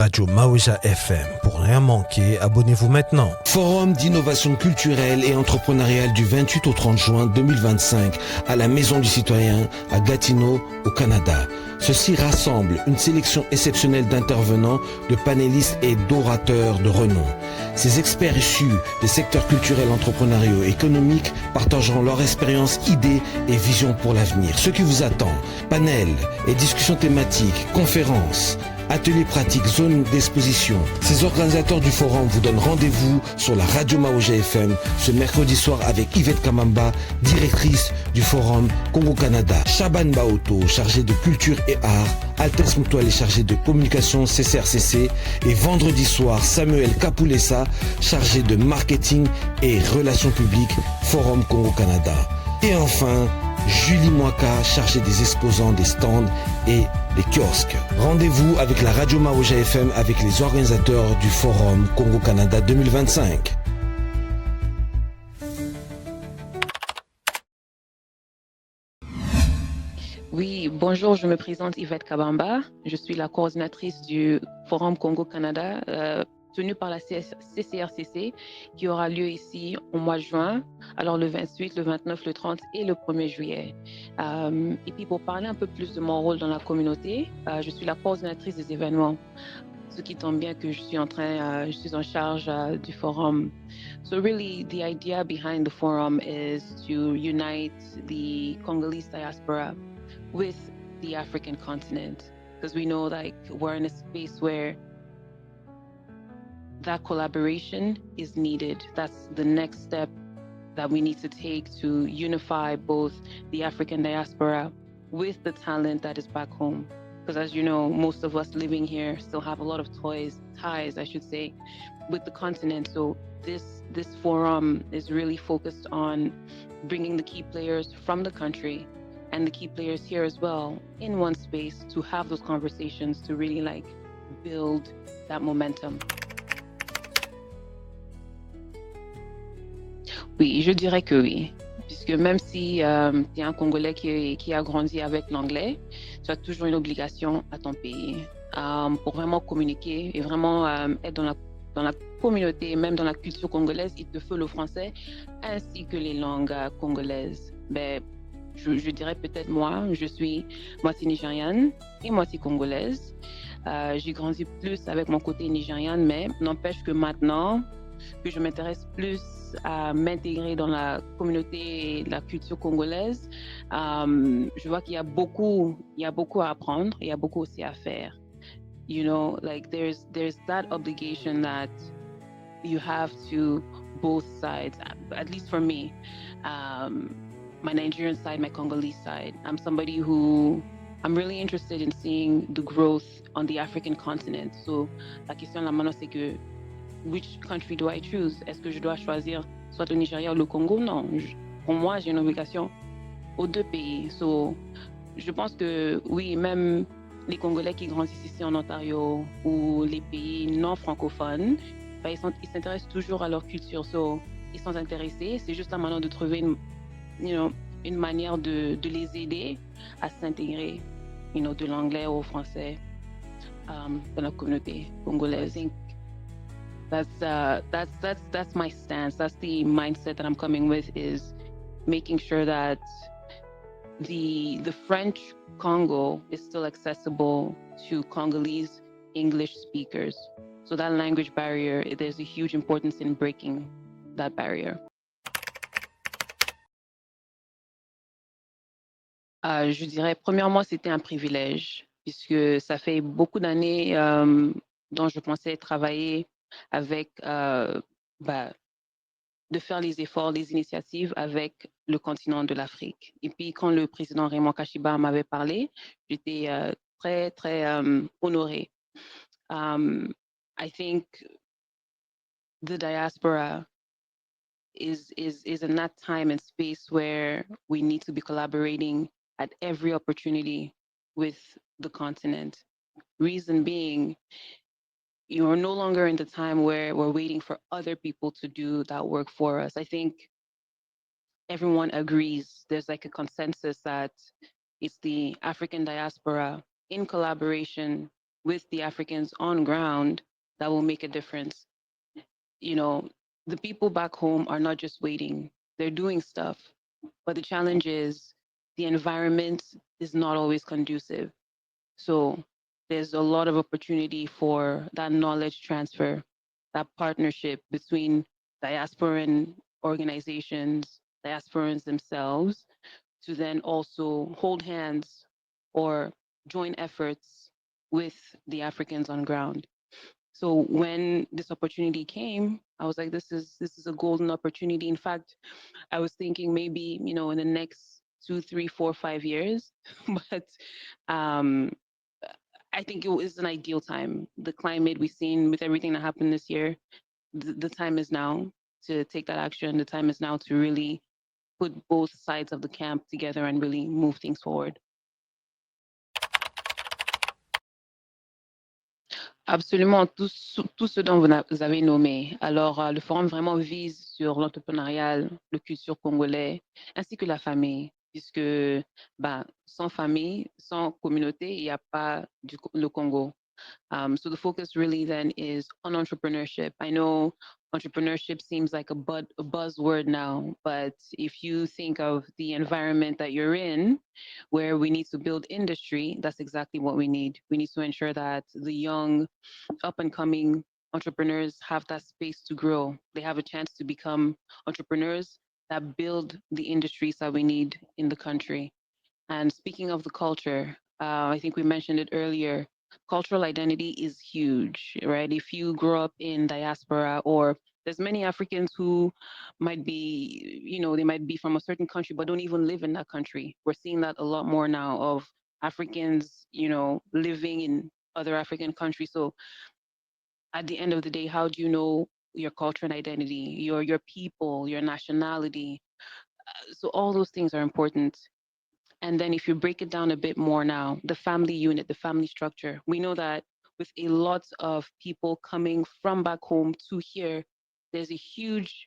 Radio Maouja FM. Pour rien manquer, abonnez-vous maintenant. Forum d'innovation culturelle et entrepreneuriale du 28 au 30 juin 2025 à la Maison du Citoyen à Gatineau, au Canada. Ceci rassemble une sélection exceptionnelle d'intervenants, de panélistes et d'orateurs de renom. Ces experts issus des secteurs culturels, entrepreneuriaux et économiques partageront leur expérience, idées et visions pour l'avenir. Ce qui vous attend, panels et discussions thématiques, conférences, ateliers pratiques, zones d'exposition. Ces organisateurs du forum vous donnent rendez-vous sur la radio Maouja FM ce mercredi soir avec Yvette Kabamba, directrice du Forum Congo-Canada. Shaban Baoto, chargé de culture et art. Altesse Moutoile, chargé de communication CCRCC. Et vendredi soir, Samuel Kapoulessa, chargé de marketing et relations publiques, Forum Congo-Canada. Et enfin, Julie Mwaka, chargée des exposants, des stands et des kiosques. Rendez-vous avec la radio Maouja FM avec les organisateurs du Forum Congo-Canada 2025. Oui, bonjour, je me présente Yvette Kabamba. Je suis la coordinatrice du Forum Congo-Canada, tenue par la CCRCC, qui aura lieu ici au mois de juin, alors le 28, le 29, le 30 et le 1er juillet. Et puis pour parler un peu plus de mon rôle dans la communauté, je suis la coordinatrice des événements, ce qui tombe bien que je suis en charge du forum. So really, the idea behind the forum is to unite the Congolese diaspora with the African continent, because we know like we're in a space where that collaboration is needed. That's the next step that we need to take to unify both the African diaspora with the talent that is back home. Because as you know, most of us living here still have a lot of ties, I should say, with the continent. So this forum is really focused on bringing the key players from the country and the key players here as well in one space to have those conversations to really like build that momentum. Oui, je dirais que oui, puisque même si tu es un Congolais qui a grandi avec l'anglais, tu as toujours une obligation à ton pays pour vraiment communiquer et vraiment être dans la communauté, même dans la culture congolaise. Il te faut le français ainsi que les langues congolaises. Ben, je dirais peut-être moi, je suis moitié nigériane et moitié congolaise. J'ai grandi plus avec mon côté nigérian, mais n'empêche que maintenant que je m'intéresse plus à m'intégrer dans la communauté et la culture congolaise, je vois qu'il y a beaucoup à apprendre, il y a beaucoup aussi à faire. You know, like there's that obligation that you have to both sides, at least for me. My Nigerian side, my Congolese side. I'm somebody who I'm really interested in seeing the growth on the African continent. So, la question là maintenant, c'est que which country do I choose? Est-ce que je dois choisir soit le Nigeria ou le Congo? Non. Pour moi, j'ai une obligation aux deux pays. So, je pense que oui, même les Congolais qui grandissent ici en Ontario ou les pays non francophones, ben, ils s'intéressent toujours à leur culture. So, ils sont intéressés. C'est juste la manière de trouver une manière de les aider à s'intégrer, de l'anglais au français dans la communauté congolaise. I think that's my stance. That's the mindset that I'm coming with, is making sure that the French Congo is still accessible to Congolese English speakers. So that language barrier, there's a huge importance in breaking that barrier. Je dirais, premièrement, c'était un privilège, puisque ça fait beaucoup d'années dont je pensais travailler avec, de faire les efforts, les initiatives avec le continent de l'Afrique. Et puis, quand le président Raymond Kashiba m'avait parlé, j'étais très, très honorée. I think the diaspora is in that time and space where we need to be collaborating at every opportunity with the continent. Reason being, you're no longer in the time where we're waiting for other people to do that work for us. I think everyone agrees, there's like a consensus that it's the African diaspora in collaboration with the Africans on ground that will make a difference. You know, the people back home are not just waiting, they're doing stuff. But the challenge is the environment is not always conducive. So there's a lot of opportunity for that knowledge transfer, that partnership between diasporan organizations, diasporans themselves, to then also hold hands or join efforts with the Africans on ground. So when this opportunity came, I was like, this is a golden opportunity. In fact, I was thinking maybe, in the next 2, 3, 4, 5 years, but um, I think it was an ideal time. The climate we've seen with everything that happened this year, the time is now to take that action. The time is now to really put both sides of the camp together and really move things forward. Absolument, tout ce dont vous avez nommé. Alors, le forum vraiment vise sur l'entrepreneuriat, le culture congolais, ainsi que la famille, puisque sans famille, sans communauté, il n'y a pas le Congo. So the focus really then is on entrepreneurship. I know entrepreneurship seems like a buzzword now, but if you think of the environment that you're in, where we need to build industry, that's exactly what we need. We need to ensure that the young, up and coming entrepreneurs have that space to grow. They have a chance to become entrepreneurs that build the industries that we need in the country. And speaking of the culture, I think we mentioned it earlier, cultural identity is huge, right? If you grow up in diaspora, or there's many Africans who might be, they might be from a certain country, but don't even live in that country. We're seeing that a lot more now of Africans, living in other African countries. So at the end of the day, how do you know your culture and identity, your people, your nationality? So all those things are important. And then if you break it down a bit more now, the family unit, the family structure, we know that with a lot of people coming from back home to here, there's a huge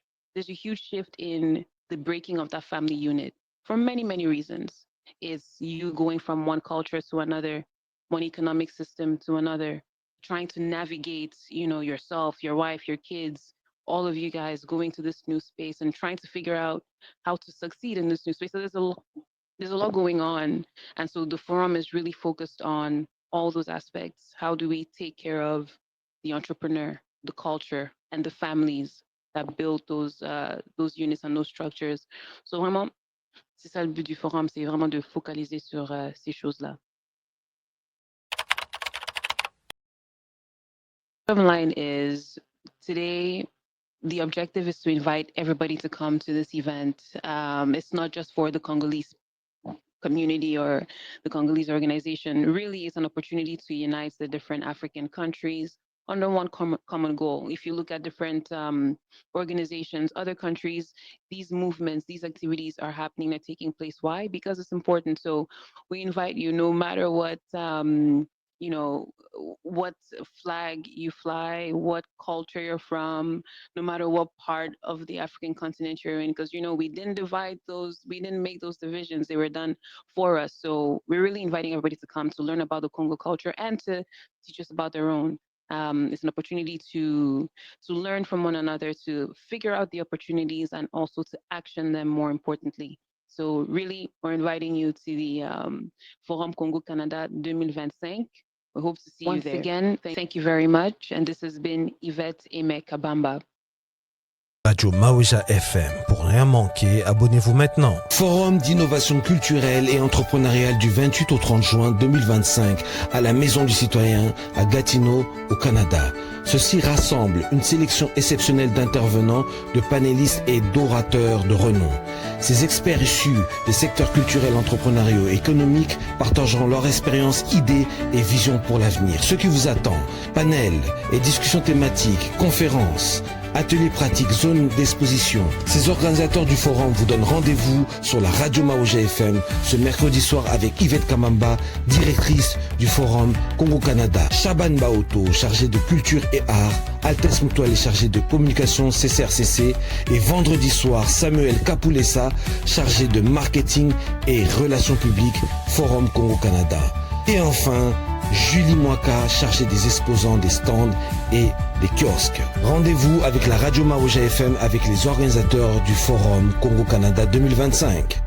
shift in the breaking of that family unit for many, many reasons. It's you going from one culture to another, one economic system to another, trying to navigate, yourself, your wife, your kids, all of you guys going to this new space and trying to figure out how to succeed in this new space. So there's a lot going on. And so the forum is really focused on all those aspects. How do we take care of the entrepreneur, the culture, and the families that build those units and those structures? So vraiment, c'est ça le but du forum, c'est vraiment de focaliser sur ces choses-là. Bottom line is, today, the objective is to invite everybody to come to this event. It's not just for the Congolese community or the Congolese organization. Really, it's an opportunity to unite the different African countries under one common goal. If you look at different organizations, other countries, these movements, these activities are happening, they're taking place. Why? Because it's important. So we invite you, no matter what, what flag you fly, what culture you're from, no matter what part of the African continent you're in, because, we didn't we didn't make those divisions, they were done for us. So we're really inviting everybody to come to learn about the Congo culture and to teach us about their own. It's an opportunity to learn from one another, to figure out the opportunities and also to action them, more importantly. So really, we're inviting you to the Forum Congo Canada 2025. We hope to see you there. Once again, thank you very much. And this has been Yvette Kabamba. Radio Maouja FM. Pour rien manquer, abonnez-vous maintenant. Forum d'innovation culturelle et entrepreneuriale du 28 au 30 juin 2025 à la Maison du Citoyen à Gatineau, au Canada. Ceci rassemble une sélection exceptionnelle d'intervenants, de panélistes et d'orateurs de renom. Ces experts issus des secteurs culturels, entrepreneuriaux et économiques partageront leur expérience, idées et visions pour l'avenir. Ce qui vous attend, panels et discussions thématiques, conférences, ateliers pratiques, zones d'exposition. Ces organisateurs du forum vous donnent rendez-vous sur la radio Maouja FM ce mercredi soir avec Yvette Kabamba, directrice du forum Congo-Canada. Shaban Baoto, chargé de culture et art. Altesse Mutuelle, chargé de communication CCRCC. Et vendredi soir, Samuel Kapulesa, chargé de marketing et relations publiques Forum Congo-Canada. Et enfin, Julie Mwaka, chargée des exposants, des stands et des kiosques. Rendez-vous avec la radio Maouja FM avec les organisateurs du Forum Congo-Canada 2025.